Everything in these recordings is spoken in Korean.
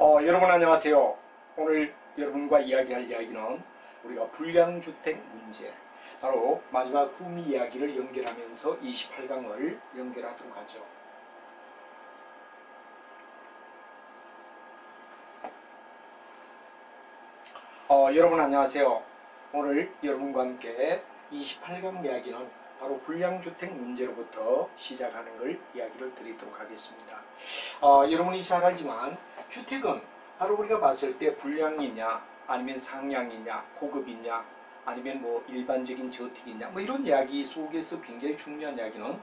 여러분 안녕하세요. 오늘 여러분과 이야기할 이야기는 우리가 불량주택 문제, 바로 마지막 구미 이야기를 연결하면서 28강을 연결하도록 하죠. 여러분 안녕하세요. 오늘 여러분과 함께 28강 이야기는 바로 불량주택 문제로부터 시작하는 걸 이야기를 드리도록 하겠습니다. 여러분이 잘 알지만 주택은 바로 우리가 봤을 때 불량이냐 아니면 상향이냐 고급이냐 아니면 뭐 일반적인 저택이냐 뭐 이런 이야기 속에서 굉장히 중요한 이야기는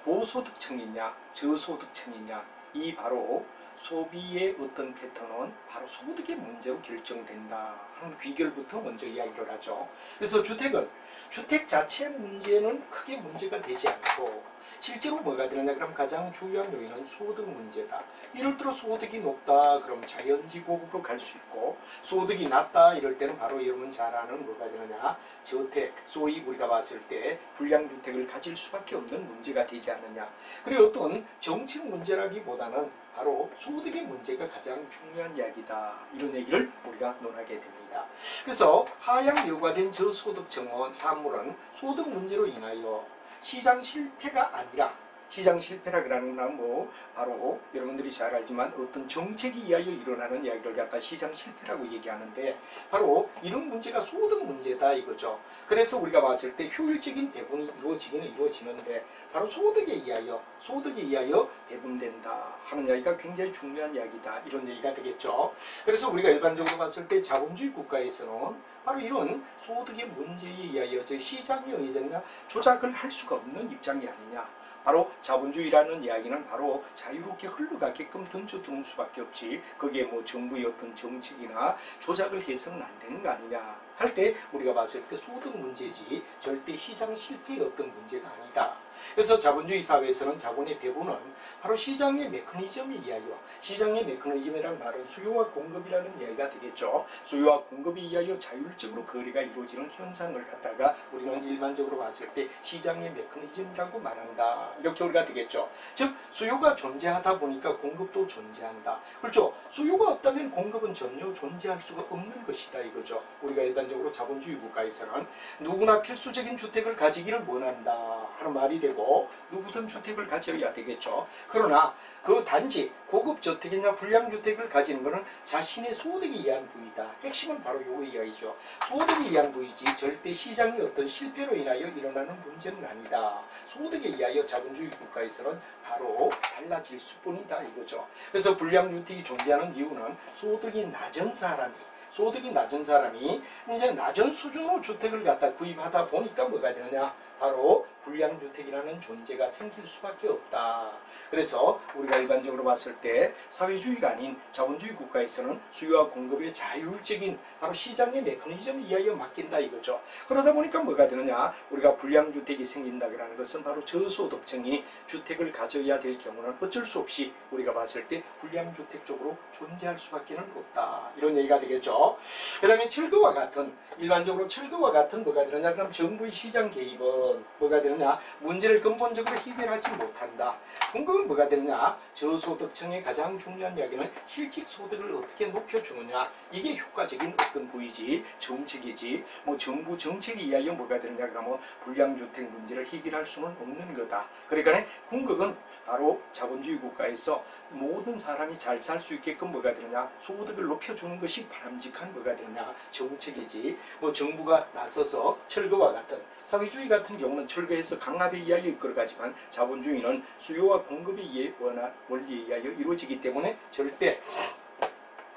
고소득층이냐 저소득층이냐, 이 바로 소비의 어떤 패턴은 바로 소득의 문제로 결정된다 하는 귀결부터 먼저 이야기를 하죠. 그래서 주택 자체 문제는 크게 문제가 되지 않고, 실제로 뭐가 되느냐 그럼 가장 중요한 요인은 소득 문제다. 이럴 때로 소득이 높다 그럼 자연지 고급으로 갈 수 있고, 소득이 낮다 이럴 때는 바로 여러분 잘 아는 뭐가 되느냐 저택, 소위 우리가 봤을 때 불량주택을 가질 수밖에 없는 문제가 되지 않느냐. 그리고 어떤 정책 문제라기보다는 바로 소득의 문제가 가장 중요한 이야기다, 이런 얘기를 우리가 논하게 됩니다. 그래서 하향 여과된 저소득층은 사물은 소득 문제로 인하여 시장 실패가 아니라, 시장 실패라 그러는 건 뭐 바로 여러분들이 잘 알지만 어떤 정책에 의하여 일어나는 이야기를 갖다 시장 실패라고 얘기하는데, 바로 이런 문제가 소득 문제다 이거죠. 그래서 우리가 봤을 때 효율적인 배분이 이루어지는데 바로 소득에 의하여 배분된다 하는 이야기가 굉장히 중요한 이야기다, 이런 얘기가 되겠죠. 그래서 우리가 일반적으로 봤을 때 자본주의 국가에서는 바로 이런 소득의 문제에 의하여 시장에 의해 조작을 할 수가 없는 입장이 아니냐. 바로 자본주의라는 이야기는 바로 자유롭게 흘러가게끔 던져두는 수밖에 없지, 거기에 뭐 정부의 어떤 정책이나 조작을 해서는 안 되는 거 아니냐 할 때 우리가 봤을 때 소득 문제지 절대 시장 실패의 어떤 문제가 아니다. 그래서 자본주의 사회에서는 자본의 배분은 바로 시장의 메커니즘에 의하여, 시장의 메커니즘이란 말은 수요와 공급이라는 이야기가 되겠죠. 수요와 공급에 의하여 자율적으로 거래가 이루어지는 현상을 갖다가 우리는 일반적으로 봤을 때 시장의 메커니즘이라고 말한다, 이렇게 우리가 되겠죠. 즉 수요가 존재하다 보니까 공급도 존재한다. 그렇죠. 수요가 없다면 공급은 전혀 존재할 수가 없는 것이다 이거죠. 우리가 일반적으로 자본주의 국가에서는 누구나 필수적인 주택을 가지기를 원한다 하는 말이 되고, 누구든 주택을 가져야 되겠죠. 그러나 그 단지 고급 주택이나 불량주택을 가지는 것은 자신의 소득에 의한 부위다. 핵심은 바로 요 이야기죠. 소득에 의한 부위지 절대 시장의 어떤 실패로 인하여 일어나는 문제는 아니다. 소득에 의하여 자본주의 국가에서는 바로 달라질 수뿐이다 이거죠. 그래서 불량주택이 존재하는 이유는 소득이 낮은 사람이 이제 낮은 수준으로 주택을 갖다 구입하다 보니까 뭐가 되느냐, 바로 불량주택이라는 존재가 생길 수밖에 없다. 그래서 우리가 일반적으로 봤을 때 사회주의가 아닌 자본주의 국가에서는 수요와 공급의 자율적인 바로 시장의 메커니즘에 의하여 맡긴다 이거죠. 그러다 보니까 뭐가 되느냐, 우리가 불량주택이 생긴다는 것은 바로 저소득층이 주택을 가져야 될 경우는 어쩔 수 없이 우리가 봤을 때 불량주택 쪽으로 존재할 수밖에 없다, 이런 얘기가 되겠죠. 그 다음에 철거와 같은, 일반적으로 철거와 같은 뭐가 되느냐, 그럼 정부의 시장 개입은 뭐가 되느냐, 문제를 근본적으로 해결하지 못한다. 궁극은 뭐가 되느냐, 저소득층의 가장 중요한 이야기는 실질 소득을 어떻게 높여주느냐, 이게 효과적인 어떤 부위지, 정책이지, 뭐 정부 정책에 의하여 뭐가 되느냐 그러면 불량주택 문제를 해결할 수는 없는 거다. 그러니까 궁극은 바로 자본주의 국가에서 모든 사람이 잘 살 수 있게끔 뭐가 되느냐, 소득을 높여주는 것이 바람직한 뭐가 되느냐 정책이지, 뭐 정부가 나서서 철거와 같은, 사회주의 같은 경우는 철거해서 강압에 의하여 이끌어가지만 자본주의는 수요와 공급에 의해 원리에 의하여 이루어지기 때문에 절대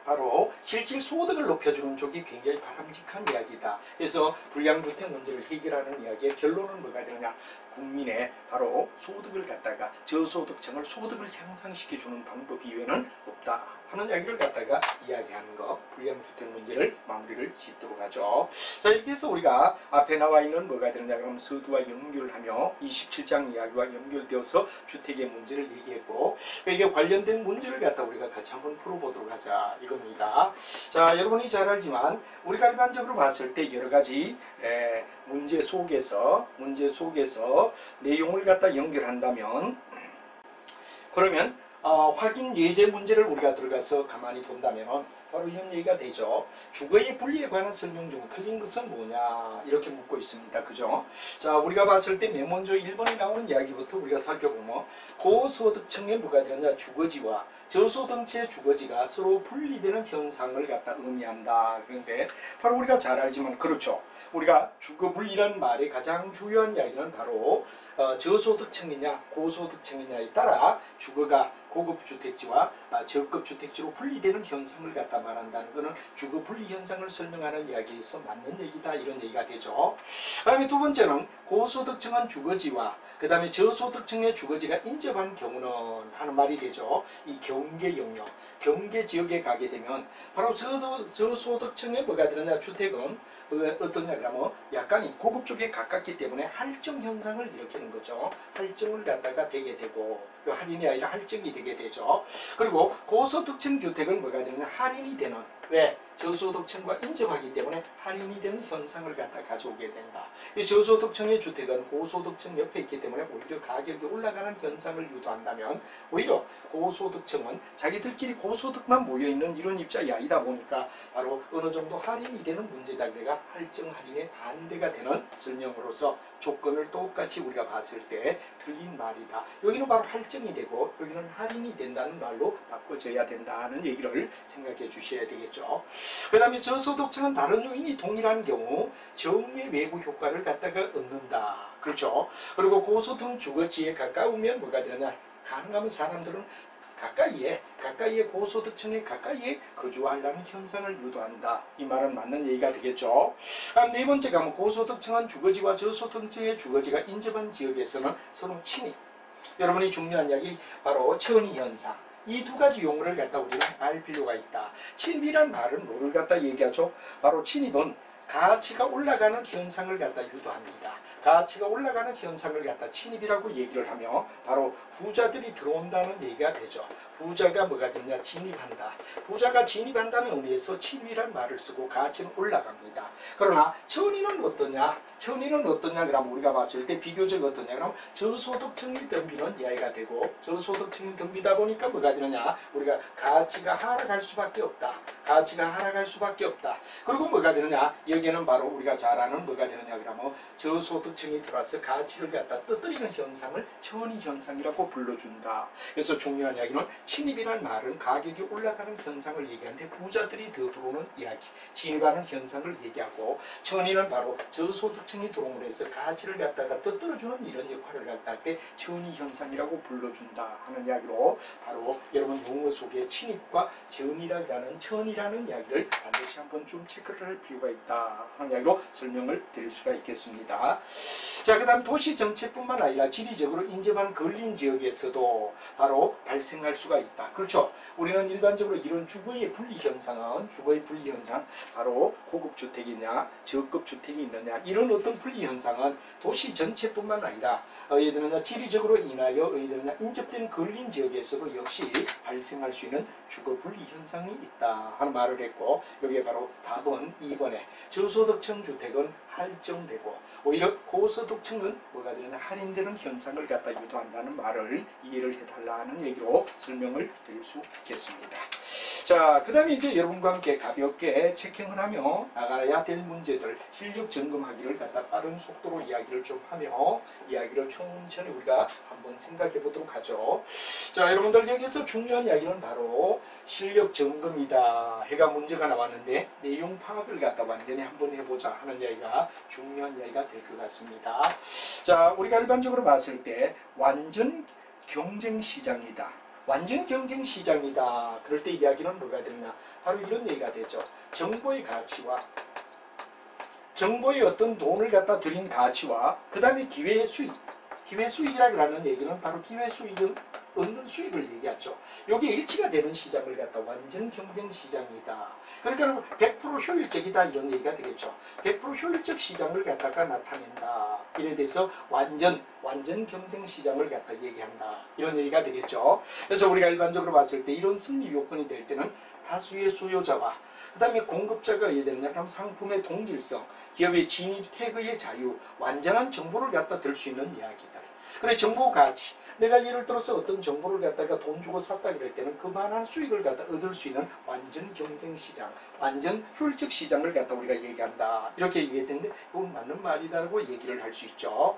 바로 실질 소득을 높여주는 쪽이 굉장히 바람직한 이야기다. 그래서 불량주택 문제를 해결하는 이야기의 결론은 뭐가 되느냐, 국민의 바로 소득을 갖다가 저소득층을 소득을 향상시켜주는 방법 이외에는 없다 하는 이야기를 갖다가 이야기하는 거, 불량주택 문제를 마무리를 짓도록 하죠. 자, 이렇게 해서 우리가 앞에 나와 있는 뭐가 되느냐 그러면 서두와 연결하며 27장 이야기와 연결되어서 주택의 문제를 얘기했고, 이게 관련된 문제를 갖다 우리가 같이 한번 풀어보도록 하자 이겁니다. 자, 여러분이 잘 알지만 우리가 일반적으로 봤을 때 여러 가지 문제 속에서 내용을 갖다 연결한다면, 그러면 확인 예제 문제를 우리가 들어가서 가만히 본다면 바로 이런 얘기가 되죠. 주거의 분리에 관한 설명 중 틀린 것은 뭐냐 이렇게 묻고 있습니다. 그죠? 자, 우리가 봤을 때 맨 먼저 1번에 나오는 이야기부터 우리가 살펴보면 고소득층에 뭐가 되느냐, 주거지와 저소득층의 주거지가 서로 분리되는 현상을 갖다 의미한다. 그런데 바로 우리가 잘 알지만 그렇죠. 우리가 주거 분리라는 말의 가장 중요한 이야기는 바로 저소득층이냐 고소득층이냐에 따라 주거가 고급 주택지와 저급 주택지로 분리되는 현상을 갖다 말한다는 것은 주거 분리 현상을 설명하는 이야기에서 맞는 얘기다, 이런 얘기가 되죠. 그다음에 두 번째는 고소득층은 주거지와 그 다음에 저소득층의 주거지가 인접한 경우는 하는 말이 되죠. 이 경계 영역, 경계 지역에 가게 되면 바로 저소득층에 뭐가 되느냐, 주택은 어떠냐 그러면 약간 이 고급 쪽에 가깝기 때문에 할증 현상을 일으키는 거죠. 할증을 갖다가 되게 되고, 할인이 아니라 할증이 되게 되죠. 그리고 고소득층 주택은 뭐가 되느냐, 할인이 되는, 왜? 저소득층과 인접하기 때문에 할인이 되는 현상을 갖다 가져오게 된다. 이 저소득층의 주택은 고소득층 옆에 있기 때문에 오히려 가격이 올라가는 현상을 유도한다면, 오히려 고소득층은 자기들끼리 고소득만 모여있는 이런 입장이 아니다 보니까 바로 어느 정도 할인이 되는 문제다. 그래가 할증 할인에 반대가 되는 설명으로서 조건을 똑같이 우리가 봤을 때 틀린 말이다. 여기는 바로 할증이 되고 여기는 할인이 된다는 말로 바꿔져야 된다는 얘기를 생각해 주셔야 되겠죠. 그 다음에 저소득층은 다른 요인이 동일한 경우 정의 외부 효과를 갖다가 얻는다. 그렇죠. 그리고 고소득 주거지에 가까우면 뭐가 되느냐, 가능하면 사람들은 가까이에 고소득층에 가까이에 거주하려는 현상을 유도한다. 이 말은 맞는 얘기가 되겠죠. 네 번째 가면 고소득층은 주거지와 저소득층의 주거지가 인접한 지역에서는 서로 친입. 여러분이 중요한 이야기 바로 천의 현상. 이 두 가지 용어를 갖다 우리는 알 필요가 있다. 친입이란 말은 뭐를 갖다 얘기하죠? 바로 친입은 가치가 올라가는 현상을 갖다 유도합니다. 가치가 올라가는 현상을 갖다 친입이라고 얘기를 하며 바로 부자들이 들어온다는 얘기가 되죠. 부자가 뭐가 되냐, 진입한다. 부자가 진입한다는 의미에서 친입이란 말을 쓰고 가치는 올라갑니다. 그러나 천의는 어떠냐? 천의는 어떠냐? 그럼 우리가 봤을 때 비교적 어떠냐? 그럼 저소득층이 덤비는 이야기가 되고, 저소득층이 덤비다 보니까 뭐가 되느냐? 우리가 가치가 하락할 수밖에 없다. 가치가 하락할 수밖에 없다. 그리고 뭐가 되느냐? 여기에는 바로 우리가 잘 아는 뭐가 되느냐? 그러면 저소득층이 들어와서 가치를 갖다 떠뜨리는 현상을 천의 현상이라고 불러준다. 그래서 중요한 이야기는 친입이라는 말은 가격이 올라가는 현상을 얘기하는데 부자들이 더 들어오는 이야기, 진입하는 현상을 얘기하고, 천의는 바로 저소득층이 들어옴으로 해서 가치를 갖다가 떠들어주는 이런 역할을 갖다 할 때 천의 현상이라고 불러준다 하는 이야기로, 바로 여러분 용어 속에 친입과 천이라는 이야기를 반드시 한번 좀 체크를 할 필요가 있다 하는 이야기로 설명을 드릴 수가 있겠습니다. 자, 그 다음 도시 전체뿐만 아니라 지리적으로 인접한 근린 지역에서도 바로 발생할 수가 있다. 그렇죠. 우리는 일반적으로 이런 주거의 분리 현상, 바로 고급 주택이냐 저급 주택이 있느냐, 이런 어떤 분리 현상은 도시 전체뿐만 아니라 예를 들면 지리적으로 인하여 인접된 근린 지역에서도 역시 발생할 수 있는 주거 분리 현상이 있다 하는 말을 했고, 여기에 바로 답은 2번에 저소득층 주택은 할증되고 오히려 고소득층은 뭐가 되느냐, 할인되는 현상을 갖다 유도한다는 말을 이해를 해달라는 얘기로 설명을 드릴 수 있겠습니다. 자, 그 다음에 이제 여러분과 함께 가볍게 체킹을 하며 나가야 될 문제들, 실력 점검하기를 갖다 빠른 속도로 이야기를 좀 하며 이야기를 천천히 우리가 한번 생각해 보도록 하죠. 자, 여러분들 여기서 중요한 이야기는 바로 실력 점검이다 해가 문제가 나왔는데 내용 파악을 갖다 완전히 한번 해보자 하는 이야기가 중요한 이야기가 될 것 같습니다. 자, 우리가 일반적으로 봤을 때 완전 경쟁 시장이다. 완전 경쟁 시장이다. 그럴 때 이야기는 뭐가 되느냐? 바로 이런 얘기가 되죠. 정보의 가치와 정보의 어떤 돈을 갖다 들인 가치와 그 다음에 기회의 수익. 기회 수익이라는 얘기는 바로 기회 수익을 얻는 수익을 얘기하죠. 여기에 일치가 되는 시장을 갖다 완전 경쟁 시장이다. 그러니까 100% 효율적이다 이런 얘기가 되겠죠. 100% 효율적 시장을 갖다가 나타낸다. 이래 돼서 완전 경쟁 시장을 갖다 얘기한다. 이런 얘기가 되겠죠. 그래서 우리가 일반적으로 봤을 때 이런 승리 요건이 될 때는 다수의 수요자와 그 다음에 공급자가 예를 들면 그럼 상품의 동질성, 기업의 진입 태그의 자유, 완전한 정보를 갖다 들 수 있는 이야기들. 그래 정보 가치, 내가 예를 들어서 어떤 정보를 갖다가 돈 주고 샀다 그럴 때는 그만한 수익을 갖다 얻을 수 있는 완전 경쟁 시장, 완전 효율적 시장을 갖다 우리가 얘기한다. 이렇게 얘기했는데 이건 맞는 말이다라고 얘기를 할 수 있죠.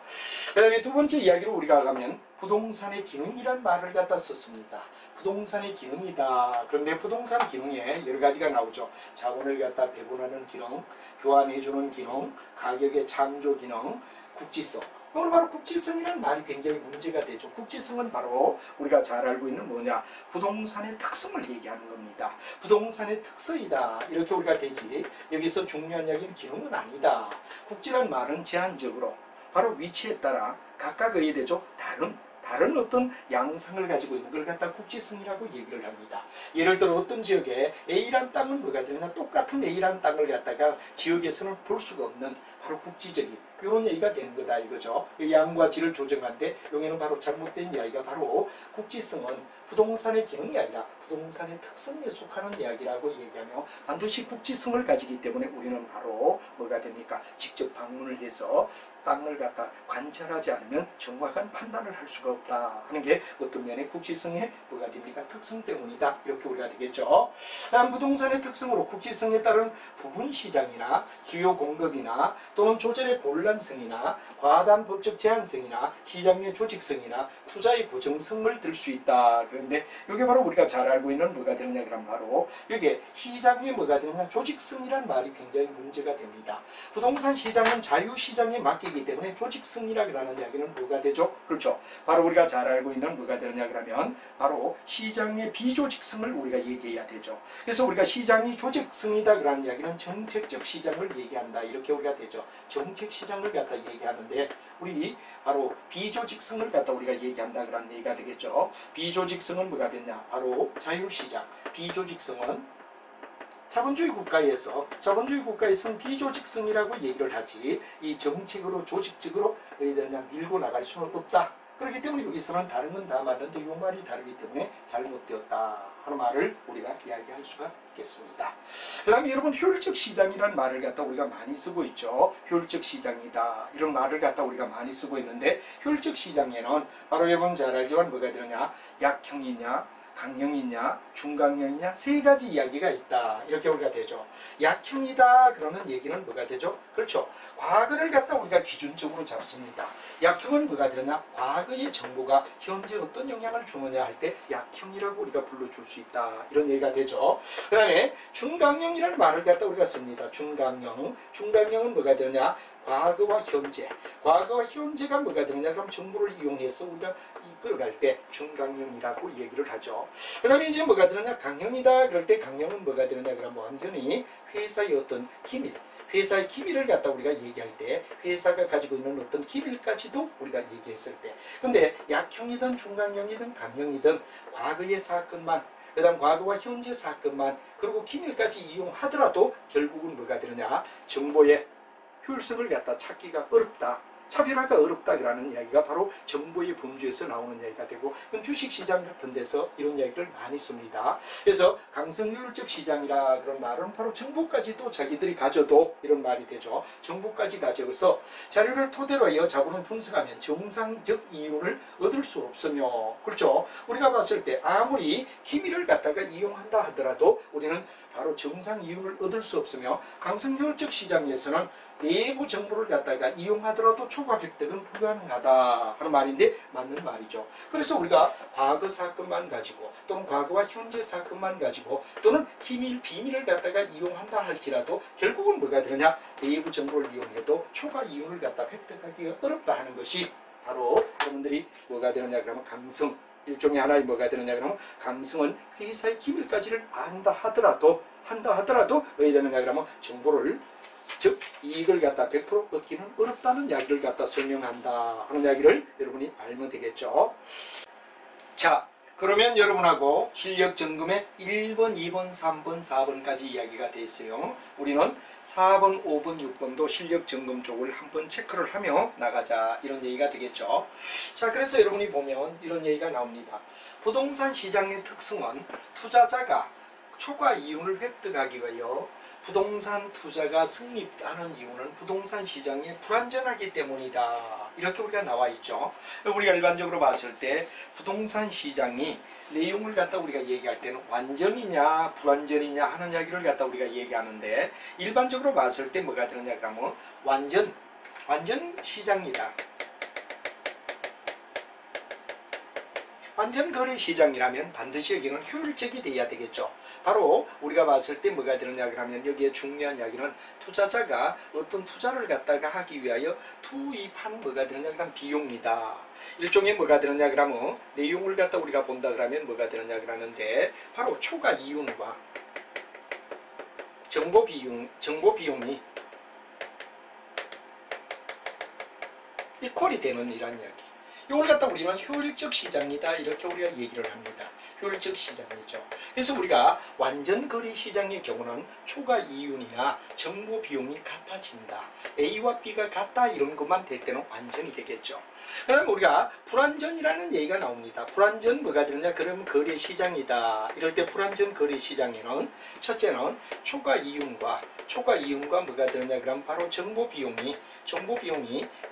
그 다음에 두 번째 이야기로 우리가 가면 부동산의 기능이란 말을 갖다 썼습니다. 부동산의 기능이다. 그런데 부동산 기능에 여러 가지가 나오죠. 자본을 갖다 배분하는 기능, 교환해주는 기능, 가격의 창조 기능, 국지성. 오늘 바로 국지성이라는 말이 굉장히 문제가 되죠. 국지성은 바로 우리가 잘 알고 있는 뭐냐, 부동산의 특성을 얘기하는 겁니다. 부동산의 특성이다 이렇게 우리가 되지, 여기서 중요한 이야기는 기능은 아니다. 국지란 말은 제한적으로 바로 위치에 따라 각각의 되죠, 다른 어떤 양상을 가지고 있는 걸 갖다 국지성이라고 얘기를 합니다. 예를 들어 어떤 지역에 A란 땅은 뭐가 되나, 똑같은 A란 땅을 갖다가 지역에서는 볼 수가 없는 바로 국지적인 이런 얘기가 되는 거다 이거죠. 양과 질을 조정한데 여기는 바로 잘못된 이야기가 바로 국지성은 부동산의 기능이 아니라 부동산의 특성에 속하는 이야기라고 얘기하며 반드시 국지성을 가지기 때문에 우리는 바로 뭐가 됩니까? 직접 방문을 해서 땅을 갖다 관찰하지 않으면 정확한 판단을 할 수가 없다 하는 게 어떤 면의 국지성의 뭐가 됩니까? 특성 때문이다. 이렇게 우리가 되겠죠. 다음 부동산의 특성으로 국지성에 따른 부분 시장이나 수요 공급이나 또는 조절의 곤란성이나 과다한 법적 제한성이나 시장의 조직성이나 투자의 고정성을 들 수 있다. 그런데 이게 바로 우리가 잘 알고 있는 뭐가 되느냐 그러면 바로 이게 시장의 뭐가 되느냐, 조직성이란 말이 굉장히 문제가 됩니다. 부동산 시장은 자유시장에 맡기기 때문에 조직성이라는 이야기는 뭐가 되죠? 그렇죠. 바로 우리가 잘 알고 있는 뭐가 되느냐 그러면 바로 시장의 비조직성을 우리가 얘기해야 되죠. 그래서 우리가 시장이 조직성이다 그러는 이야기는 정책적 시장을 얘기한다 이렇게 우리가 되죠. 정책 시장을 갖다 얘기하는데 우리 바로 비조직성을 갖다 우리가 얘기한다 그런 얘기가 되겠죠. 비조직성은 뭐가 되냐? 바로 자유시장. 비조직성은 자본주의 국가에서는 비조직성이라고 얘기를 하지, 이 정책으로 조직적으로 그냥 밀고 나갈 수는 없다. 그렇기 때문에 여기서는 다른 건 다 맞는데 이 말이 다르기 때문에 잘못되었다 하는 말을 우리가 이야기할 수가 있겠습니다. 그 다음에 여러분, 효율적 시장이라는 말을 갖다 우리가 많이 쓰고 있죠. 효율적 시장이다 이런 말을 갖다 우리가 많이 쓰고 있는데, 효율적 시장에는 바로 여러분 잘 알지만 뭐가 되느냐, 약형이냐 강형이냐 중강형이냐 세 가지 이야기가 있다 이렇게 우리가 되죠. 약형이다 그러는 얘기는 뭐가 되죠? 그렇죠. 과거를 갖다 우리가 기준적으로 잡습니다. 약형은 뭐가 되느냐, 과거의 정보가 현재 어떤 영향을 주느냐 할 때 약형이라고 우리가 불러줄 수 있다 이런 얘기가 되죠. 그 다음에 중강형이라는 말을 갖다 우리가 씁니다. 중강형은 뭐가 되느냐, 과거와 현재가 뭐가 되느냐 그럼 정보를 이용해서 우리가 이끌어갈 때 중강형이라고 얘기를 하죠. 그 다음에 이제 뭐가 되느냐, 강형이다 그럴 때 강형은 뭐가 되느냐 그러면 완전히 회사의 어떤 기밀, 회사의 기밀을 갖다 우리가 얘기할 때 회사가 가지고 있는 어떤 기밀까지도 우리가 얘기했을 때, 근데 약형이든 중강형이든 강형이든 과거의 사건만, 그 다음 과거와 현재 사건만 그리고 기밀까지 이용하더라도 결국은 뭐가 되느냐, 정보의 효율성을 갖다 찾기가 어렵다, 차별화가 어렵다라는 이야기가 바로 정보의 범주에서 나오는 이야기가 되고, 주식시장 같은 데서 이런 이야기를 많이 씁니다. 그래서 강성효율적 시장이라 그런 말은 바로 정보까지도 자기들이 가져도 이런 말이 되죠. 정보까지 가져서 자료를 토대로 하여 자본을 분석하면 정상적 이윤을 얻을 수 없으며, 그렇죠. 우리가 봤을 때 아무리 기밀을 갖다가 이용한다 하더라도 우리는 바로 정상 이윤을 얻을 수 없으며, 강성효율적 시장에서는 내부 정보를 갖다가 이용하더라도 초과 획득은 불가능하다 하는 말인데 맞는 말이죠. 그래서 우리가 과거 사건만 가지고 또는 과거와 현재 사건만 가지고 또는 비밀을 갖다가 이용한다 할지라도 결국은 뭐가 되느냐, 내부 정보를 이용해도 초과 이윤을 갖다 획득하기가 어렵다 하는 것이 바로 여러분들이 뭐가 되느냐 그러면 강성, 일종의 하나의 뭐가 되느냐 그러면 강성은 회사의 기밀까지를 한다 하더라도 왜 되느냐 그러면 정보를, 즉 이익을 갖다 100% 얻기는 어렵다는 이야기를 갖다 설명한다 하는 이야기를 여러분이 알면 되겠죠. 자, 그러면 여러분하고 실력 점검의 1번, 2번, 3번, 4번까지 이야기가 돼 있어요. 우리는 4번, 5번, 6번도 실력 점검 쪽을 한번 체크를 하며 나가자 이런 얘기가 되겠죠. 자, 그래서 여러분이 보면 이런 얘기가 나옵니다. 부동산 시장의 특성은 투자자가 초과 이윤을 획득하기 위하여 부동산 투자가 성립하는 이유는 부동산 시장이 불안전하기 때문이다. 이렇게 우리가 나와 있죠. 우리가 일반적으로 봤을 때 부동산 시장이 내용을 갖다 우리가 얘기할 때는 완전이냐 불완전이냐 하는 이야기를 갖다 우리가 얘기하는데, 일반적으로 봤을 때 뭐가 되느냐 그러면 완전 시장이다. 완전 거래 시장이라면 반드시 여기는 효율적이 돼야 되겠죠. 바로 우리가 봤을 때 뭐가 되느냐 그러면 여기에 중요한 이야기는 투자자가 어떤 투자를 갖다가 하기 위하여 투입하는 뭐가 되느냐 그러면 비용이다. 일종의 뭐가 되느냐 그러면 내용을 갖다 우리가 본다 그러면 뭐가 되느냐 그러는데, 바로 초과 이윤과 정보 비용이 이퀄이 되는 이런 이야기. 이걸 갖다 우리는 효율적 시장이다 이렇게 우리가 얘기를 합니다. 효율적 시장이죠. 그래서 우리가 완전 거래 시장의 경우는 초과 이윤이나 정보 비용이 같아진다. A와 B가 같다 이런 것만 될 때는 완전이 되겠죠. 그다음 우리가 불완전이라는 얘기가 나옵니다. 불완전 뭐가 되느냐 그러면 거래 시장이다. 이럴 때 불완전 거래 시장에는 첫째는 초과 이윤과 뭐가 되느냐 그러면 바로 정보 비용이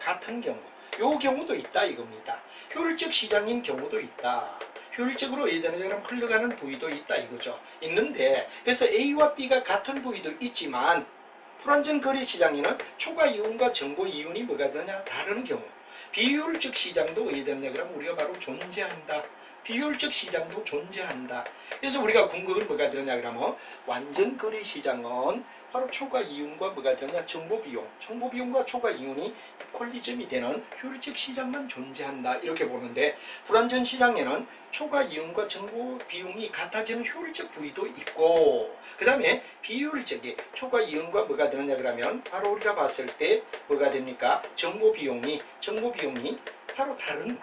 같은 경우, 요 경우도 있다 이겁니다. 효율적 시장인 경우도 있다. 효율적으로 예전처럼 흘러가는 부위도 있다 이거죠. 있는데, 그래서 A와 B가 같은 부위도 있지만 불완전 거래 시장에는 초과 이윤과 정보 이윤이 뭐가 되느냐 다른 경우, 비효율적 시장도 왜 되느냐 그러면 우리가 바로 존재한다. 비효율적 시장도 존재한다. 그래서 우리가 궁극은 뭐가 되느냐 그러면 완전 거래 시장은 바로 초과 이윤과 뭐가 되느냐 정보 비용과 초과 이윤이 퀄리점이 되는 효율적 시장만 존재한다 이렇게 보는데, 불완전 시장에는 초과 이윤과 정보 비용이 같아지는 효율적 부위도 있고, 그 다음에 비효율적인 초과 이윤과 뭐가 되느냐 그러면 바로 우리가 봤을 때 뭐가 됩니까? 정보 비용이 바로 다른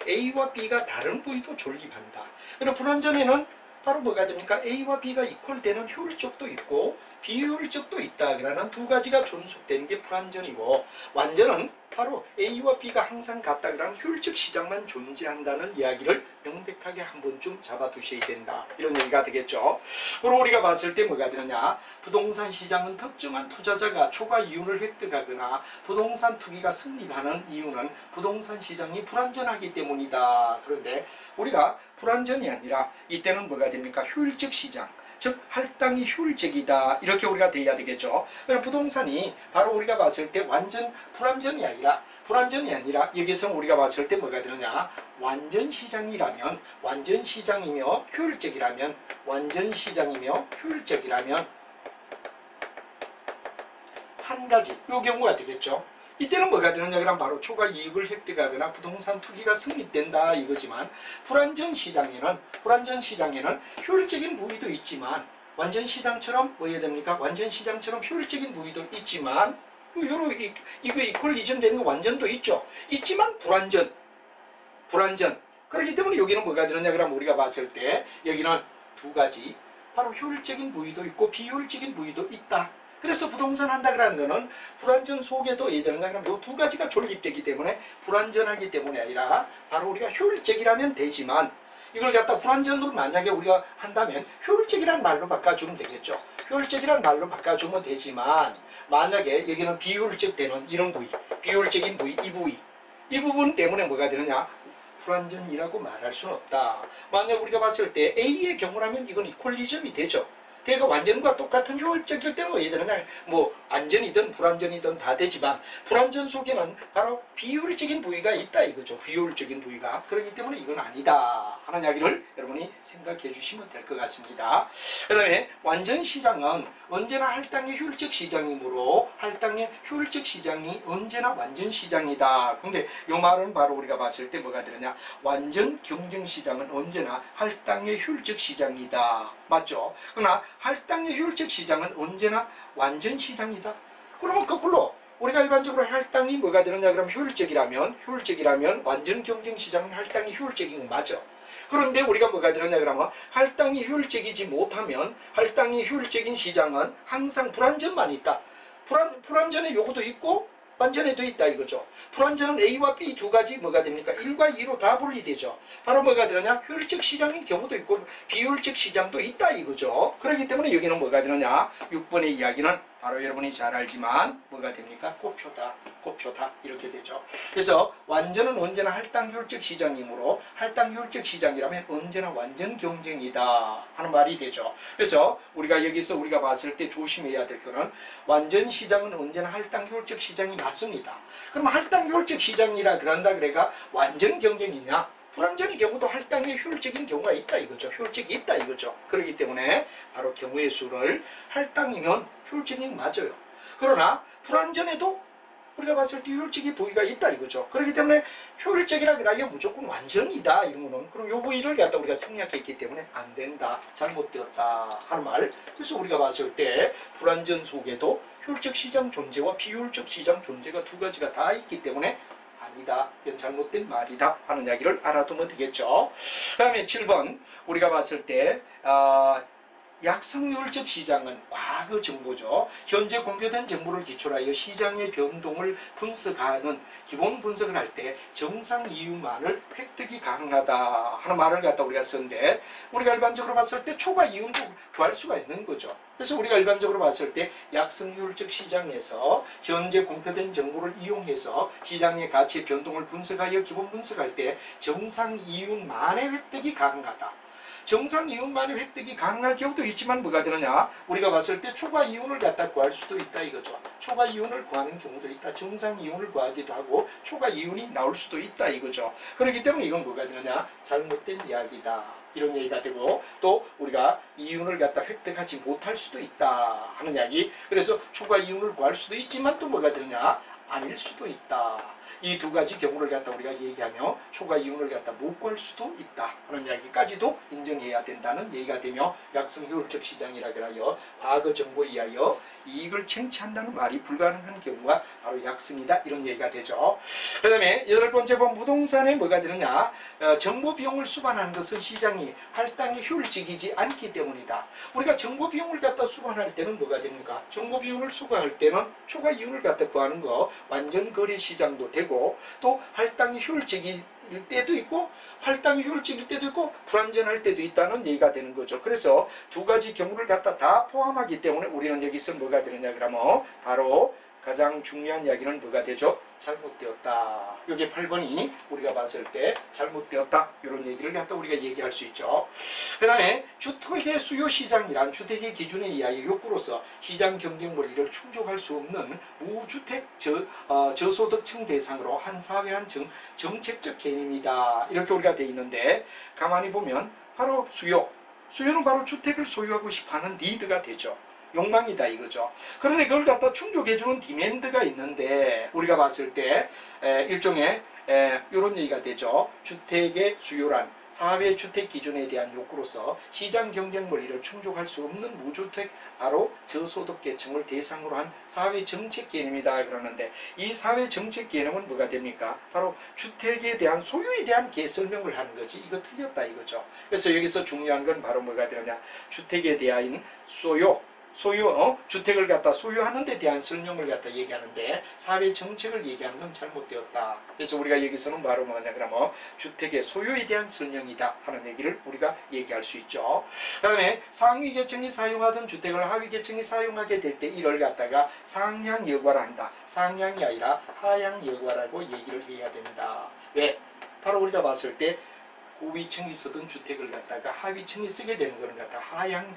A와 B가 다른 부위도 존립한다. 그리고 불완전에는 바로 뭐가 됩니까? A와 B가 이퀄되는 효율적도 있고 비효율적도 있다. 그러는 두 가지가 존속되는 게 불완전이고, 완전은 바로 A와 B가 항상 같다. 그러는 효율적 시장만 존재한다는 이야기를 명백하게 한 번쯤 잡아두셔야 된다. 이런 얘기가 되겠죠. 그리고 우리가 봤을 때 뭐가 되느냐, 부동산 시장은 특정한 투자자가 초과 이윤을 획득하거나 부동산 투기가 승리하는 이유는 부동산 시장이 불완전하기 때문이다. 그런데 우리가 불완전이 아니라 이때는 뭐가 됩니까? 효율적 시장, 즉 할당이 효율적이다 이렇게 우리가 돼야 되겠죠. 그럼 부동산이 바로 우리가 봤을 때 완전 불완전이 아니라 여기서 우리가 봤을 때 뭐가 되느냐, 완전 시장이며 효율적이라면 한 가지 요 경우가 되겠죠. 이때는 뭐가 되느냐 그러면 바로 초과 이익을 획득하거나 부동산 투기가 성립된다 이거지만, 불완전 시장에는 효율적인 부위도 있지만 완전 시장처럼 뭐 해야 됩니까? 완전 시장처럼 효율적인 부위도 있지만 이거 이퀄리즘 되는 거 완전도 있죠. 있지만 불완전. 그렇기 때문에 여기는 뭐가 되느냐 그러면 우리가 봤을 때 여기는 두 가지, 바로 효율적인 부위도 있고 비효율적인 부위도 있다. 그래서 부동산 한다 그러는 거는 불완전 속에도 얘들은가 그럼 이 두 가지가 존립되기 때문에 불완전하기 때문에 아니라 바로 우리가 효율적이라면 되지만, 이걸 갖다 불완전으로 만약에 우리가 한다면 효율적이란 말로 바꿔주면 되겠죠. 효율적이란 말로 바꿔주면 되지만, 만약에 여기는 비효율적 되는 이런 부위, 비효율적인 부위, 이 부분 때문에 뭐가 되느냐, 불완전이라고 말할 수는 없다. 만약 우리가 봤을 때 A의 경우라면 이건 이퀄리즘이 되죠. 걔가 완전과 똑같은 효율적일 때는 왜 되느냐, 뭐 안전이든 불완전이든 다 되지만 불완전 속에는 바로 비효율적인 부위가 있다 이거죠. 비효율적인 부위가. 그렇기 때문에 이건 아니다 하는 이야기를 여러분이 생각해 주시면 될 것 같습니다. 그 다음에 완전 시장은 언제나 할당의 효율적 시장이므로 할당의 효율적 시장이 언제나 완전 시장이다. 근데 이 말은 바로 우리가 봤을 때 뭐가 되느냐, 완전 경쟁 시장은 언제나 할당의 효율적 시장이다. 맞죠? 그러나 할당의 효율적 시장은 언제나 완전 시장이다. 그러면 거꾸로 우리가 일반적으로 할당이 뭐가 되느냐 그러면 효율적이라면 완전 경쟁 시장은 할당이 효율적인 거 맞죠? 그런데 우리가 뭐가 되느냐 그러면 할당이 효율적이지 못하면 할당이 효율적인 시장은 항상 불완전만 있다. 불완전의 요구도 있고 완전에 돼 있다 이거죠. 불완전은 A와 B 두 가지 뭐가 됩니까? 1과 2로 다 분리되죠. 바로 뭐가 되느냐? 효율적 시장인 경우도 있고 비효율적 시장도 있다 이거죠. 그렇기 때문에 여기는 뭐가 되느냐? 6번의 이야기는 바로 여러분이 잘 알지만 뭐가 됩니까? 고표다. 고표다. 이렇게 되죠. 그래서 완전은 언제나 할당 효율적 시장이므로 할당 효율적 시장이라면 언제나 완전 경쟁이다 하는 말이 되죠. 그래서 우리가 여기서 우리가 봤을 때 조심해야 될 거는 완전 시장은 언제나 할당 효율적 시장이 맞습니다. 그럼 할당 효율적 시장이라 그런다 그래가 완전 경쟁이냐? 불완전의 경우도 할당의 효율적인 경우가 있다 이거죠. 효율적이 있다 이거죠. 그렇기 때문에 바로 경우의 수를 할당이면 효율적인 게 맞아요. 그러나 불완전에도 우리가 봤을 때 효율적인 부위가 있다 이거죠. 그렇기 때문에 효율적이라 그래야 무조건 완전이다 이런 거는 그럼 요 부위를 갖다 우리가 생략했기 때문에 안 된다, 잘못되었다 하는 말. 그래서 우리가 봤을 때 불완전 속에도 효율적 시장 존재와 비효율적 시장 존재가 두 가지가 다 있기 때문에 아니다, 이건 잘못된 말이다 하는 이야기를 알아두면 되겠죠. 그 다음에 7번 우리가 봤을 때 약성효율적 시장은 과거 정보죠. 현재 공표된 정보를 기초로 하여 시장의 변동을 분석하는 기본 분석을 할 때 정상 이유만을 획득이 가능하다 하는 말을 갖다 우리가 썼는데 우리가 일반적으로 봤을 때 초과 이윤도 구할 수가 있는 거죠. 그래서 우리가 일반적으로 봤을 때 약성효율적 시장에서 현재 공표된 정보를 이용해서 시장의 가치의 변동을 분석하여 기본 분석할 때 정상 이윤만의 획득이 가능하다. 정상 이윤만의 획득이 가능할 경우도 있지만 뭐가 되느냐? 우리가 봤을 때 초과 이윤을 갖다 구할 수도 있다 이거죠. 초과 이윤을 구하는 경우도 있다. 정상 이윤을 구하기도 하고 초과 이윤이 나올 수도 있다 이거죠. 그렇기 때문에 이건 뭐가 되느냐? 잘못된 이야기다. 이런 얘기가 되고 또 우리가 이윤을 갖다 획득하지 못할 수도 있다 하는 이야기. 그래서 초과 이윤을 구할 수도 있지만 또 뭐가 되느냐? 아닐 수도 있다. 이 두 가지 경우를 갖다 우리가 얘기하며 초과 이윤을 갖다 못 구할 수도 있다 하는 이야기까지도 인정해야 된다는 얘기가 되며 약성효율적 시장이라 하여 과거 정보에 의하여 이익을 쟁취한다는 말이 불가능한 경우가 바로 약성이다 이런 얘기가 되죠. 그 다음에 8번째 번 부동산에 뭐가 되느냐? 정보 비용을 수반하는 것은 시장이 할당이 효율적이지 않기 때문이다. 우리가 정보 비용을 갖다 수반할 때는 뭐가 됩니까? 정보 비용을 수반할 때는 초과 이윤을 갖다 구하는 거 완전 거래 시장도 되고 또 할당이 효율적일 때도 있고 할당이 효율적일 때도 있고 불완전할 때도 있다는 얘기가 되는 거죠. 그래서 두 가지 경우를 갖다 다 포함하기 때문에 우리는 여기서 뭐가 되느냐 그러면 바로 가장 중요한 이야기는 뭐가 되죠? 잘못되었다. 여기 8번이 우리가 봤을 때 잘못되었다. 이런 얘기를 갖다 우리가 얘기할 수 있죠. 그 다음에 주택의 수요 시장이란 주택의 기준에 의하여 욕구로서 시장 경쟁 원리를 충족할 수 없는 무주택 저소득층 대상으로 한 사회한 정책적 개념이다. 이렇게 우리가 돼 있는데 가만히 보면 바로 수요는 바로 주택을 소유하고 싶어하는 니드가 되죠. 욕망이다 이거죠. 그런데 그걸 갖다 충족해주는 디맨드가 있는데 우리가 봤을 때 일종의 이런 얘기가 되죠. 주택의 수요란 사회주택 기준에 대한 욕구로서 시장 경쟁 원리를 충족할 수 없는 무주택 바로 저소득 계층을 대상으로 한 사회정책 개념이다 그러는데 이 사회정책 개념은 뭐가 됩니까? 바로 주택에 대한 소유에 대한 설명을 하는 거지 이거 틀렸다 이거죠. 그래서 여기서 중요한 건 바로 뭐가 되느냐? 주택에 대한 주택을 갖다 소유하는 데 대한 설명을 갖다 얘기하는데 사회 정책을 얘기하는 건 잘못되었다. 그래서 우리가 여기서는 바로 뭐냐 그러면 주택의 소유에 대한 설명이다 하는 얘기를 우리가 얘기할 수 있죠. 그 다음에 상위 계층이 사용하던 주택을 하위 계층이 사용하게 될 때 이를 갖다가 상향 여과를 한다. 상향이 아니라 하향 여과라고 얘기를 해야 된다. 왜? 바로 우리가 봤을 때 고위층이 쓰던 주택을 갖다가 하위층이 쓰게 되는 것을 갖다 하향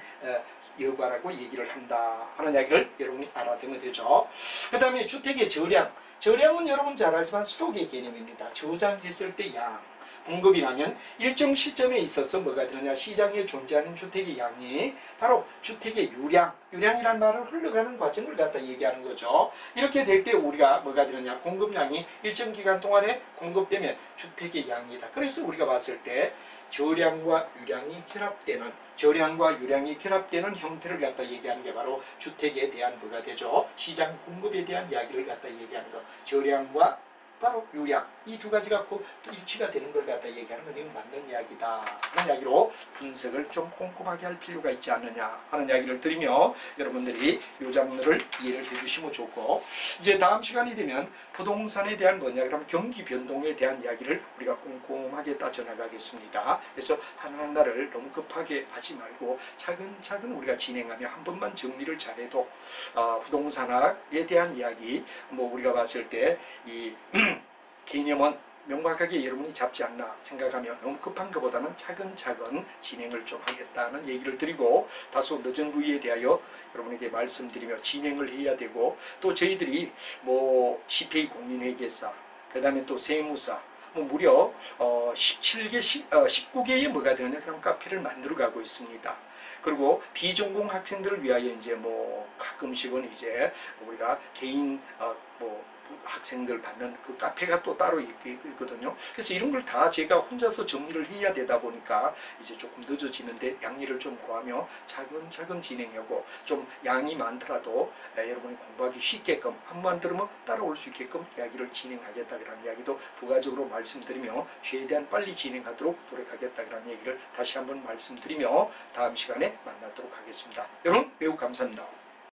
여과라고 얘기를 한다 하는 이야기를 여러분이 알아두면 되죠. 그 다음에 주택의 저량은 여러분 잘 알지만 스톡의 개념입니다. 저장했을 때 양, 공급이라면 일정 시점에 있어서 뭐가 되느냐? 시장에 존재하는 주택의 양이 바로 주택의 유량이라는 말은 흘러가는 과정을 갖다 얘기하는 거죠. 이렇게 될 때 우리가 뭐가 되느냐? 공급량이 일정 기간 동안에 공급되면 주택의 양이다. 그래서 우리가 봤을 때 저량과 유량이 결합되는 형태를 갖다 얘기하는 게 바로 주택에 대한 뭐가 되죠? 시장 공급에 대한 이야기를 갖다 얘기하는 것. 저량과 바로 요약, 이 두 가지가 또 일치가 되는 걸 갖다 얘기하는 건 이건 맞는 이야기다 하는 이야기로 분석을 좀 꼼꼼하게 할 필요가 있지 않느냐 하는 이야기를 드리며 여러분들이 이 장르를 이해를 해주시면 좋고, 이제 다음 시간이 되면 부동산에 대한 뭐냐 그러면 경기 변동에 대한 이야기를 우리가 꼼꼼하게 따져나가겠습니다. 그래서 하나하나를 너무 급하게 하지 말고 차근차근 우리가 진행하며 한 번만 정리를 잘해도 부동산학에 대한 이야기, 뭐 우리가 봤을 때 이 개념은 명확하게 여러분이 잡지 않나 생각하며 너무 급한 것보다는 차근차근 진행을 좀 하겠다는 얘기를 드리고, 다소 늦은 부위에 대하여 여러분에게 말씀드리며 진행을 해야 되고, 또 저희들이 뭐 CPA 공인회계사, 그 다음에 또 세무사, 뭐 무려 19개의 뭐가 되느냐 그런 카페를 만들어 가고 있습니다. 그리고 비전공 학생들을 위하여 이제 뭐 가끔씩은 이제 우리가 개인 뭐 학생들 받는 그 카페가 또 따로 있거든요. 그래서 이런 걸 다 제가 혼자서 정리를 해야 되다 보니까 이제 조금 늦어지는데 양해를 좀 구하며 차근차근 진행하고, 좀 양이 많더라도 여러분이 공부하기 쉽게끔 한번 들으면 따라올 수 있게끔 이야기를 진행하겠다 그런 이야기도 부가적으로 말씀드리며 최대한 빨리 진행하도록 노력하겠다 그런 얘기를 다시 한번 말씀드리며 다음 시간에 만나도록 하겠습니다. 여러분 매우 감사합니다.